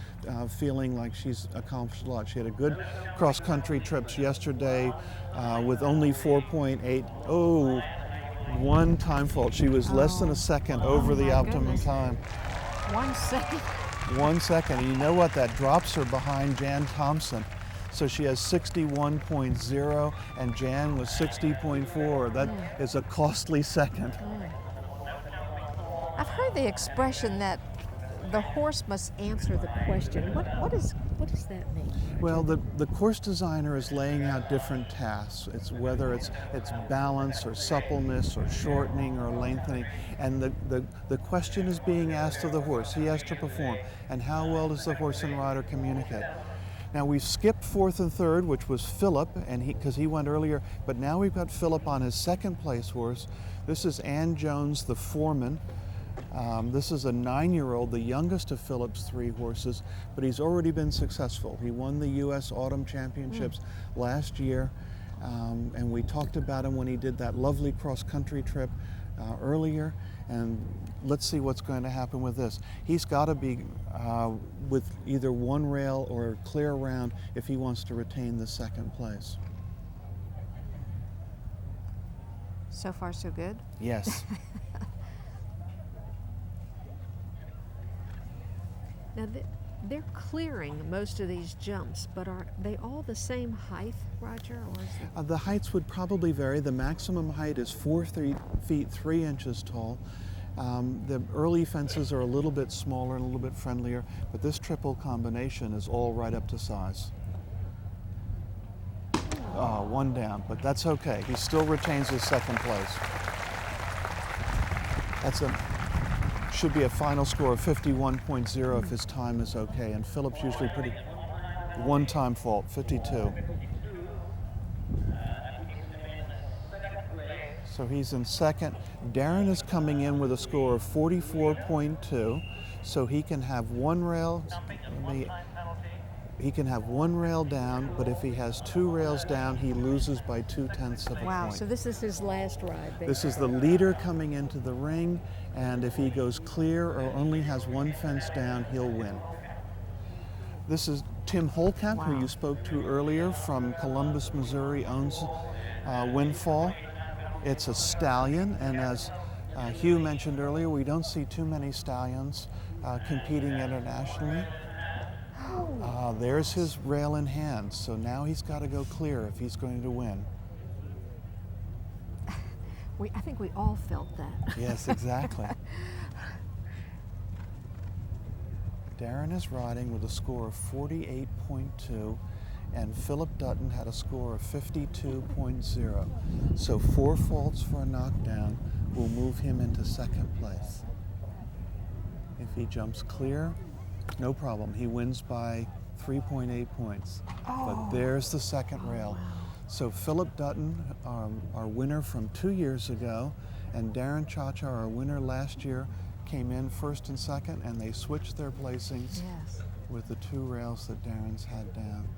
feeling like she's accomplished a lot. She had a good cross-country trips yesterday with only 4.8. Oh, one time fault. She was less than a second over the optimum time. 1 second. 1 second. And you know what? That drops her behind Jan Thompson. So she has 61.0 and Jan was 60.4. That is a costly second. I've heard the expression that the horse must answer the question. What does that mean? Well, the course designer is laying out different tasks. It's whether it's balance or suppleness or shortening or lengthening. And the question is being asked of the horse. He has to perform. And how well does the horse and rider communicate? Now we've skipped fourth and third, which was Philip, and because he went earlier, but now we've got Philip on his second place horse. This is Ann Jones, the foreman. This is a 9-year-old, the youngest of Philip's 3 horses, but he's already been successful. He won the U.S. Autumn Championships last year, and we talked about him when he did that lovely cross-country trip earlier, and let's see what's going to happen with this. He's got to be with either one rail or clear round if he wants to retain the second place. So far, so good? Yes. Now, they're clearing most of these jumps, but are they all the same height, Roger? Or is it... The heights would probably vary. The maximum height is 4 feet 3 inches tall. The early fences are a little bit smaller and a little bit friendlier, but this triple combination is all right up to size. One down, but that's okay. He still retains his second place. Should be a final score of 51.0 if his time is okay, and Philip's usually pretty one-time fault, 52. So he's in second. Darren is coming in with a score of 44.2, so he can have one rail. He can have one rail down, but if he has 2 rails down, he loses by 0.2 of a Wow, point. so this is his last ride. This is the leader coming into the ring, and if he goes clear or only has 1 fence down, he'll win. This is Tim Holcamp, who you spoke to earlier from Columbus, Missouri, owns Windfall. It's a stallion, and as Hugh mentioned earlier, we don't see too many stallions competing internationally. There's his rail in hand, so now he's got to go clear if he's going to win. I think we all felt that. Yes, exactly. Darren is riding with a score of 48.2, and Philip Dutton had a score of 52.0. So 4 faults for a knockdown will move him into second place. If he jumps clear, no problem. He wins by 3.8 points. But there's the second rail. Wow. So Philip Dutton, our winner from 2 years ago, and Darren Chacha, our winner last year, came in first and second, and they switched their placings with the 2 rails that Darren's had down.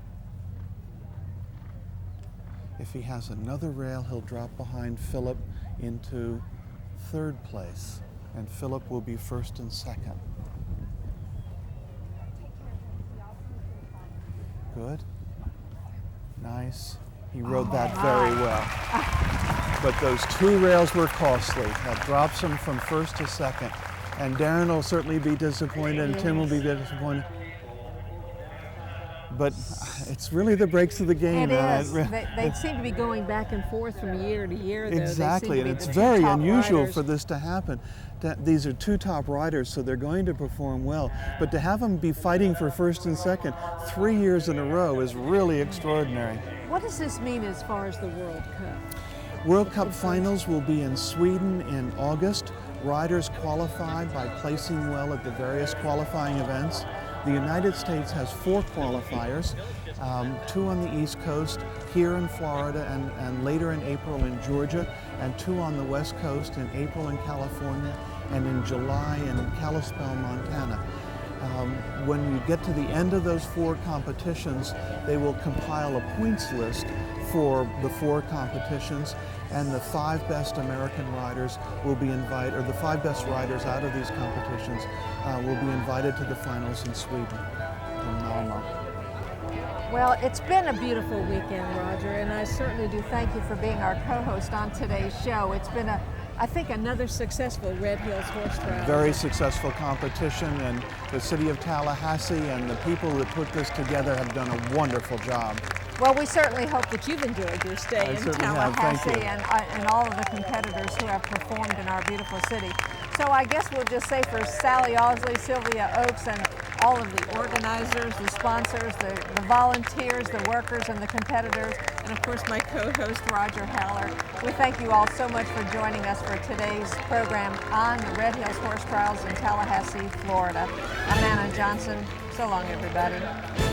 If he has another rail, he'll drop behind Philip into third place, and Philip will be first and second. Good. Nice. He rode that very well. But those 2 rails were costly. That drops him from first to second. And Darren will certainly be disappointed, and Tim will be disappointed. But it's really the breaks of the game. It is. They seem to be going back and forth from year to year, though. Exactly, and it's very unusual for this to happen. These are 2 top riders, so they're going to perform well. But to have them be fighting for first and second 3 years in a row is really extraordinary. What does this mean as far as the World Cup? World Cup finals will be in Sweden in August. Riders qualify by placing well at the various qualifying events. The United States has 4 qualifiers, 2 on the East Coast, here in Florida, and later in April in Georgia, and 2 on the West Coast in April in California, and in July in Kalispell, Montana. When you get to the end of those 4 competitions, they will compile a points list for the 4 competitions, and the 5 best American riders will be invited, or the 5 best riders out of these competitions will be invited to the finals in Sweden, in Malmö. Well, it's been a beautiful weekend, Roger, and I certainly do thank you for being our co-host on today's show. It's been, I think, another successful Red Hills Horse Trial. Very successful competition, and the city of Tallahassee and the people that put this together have done a wonderful job. Well, we certainly hope that you've enjoyed your stay in certainly have. Tallahassee Thank you. and all of the competitors who have performed in our beautiful city. So I guess we'll just say for Sally Ausley, Sylvia Oakes, and all of the organizers, the sponsors, the volunteers, the workers, and the competitors, and of course my co-host Roger Haller, we thank you all so much for joining us for today's program on the Red Hills Horse Trials in Tallahassee, Florida. I'm Anna Johnson. So long, everybody.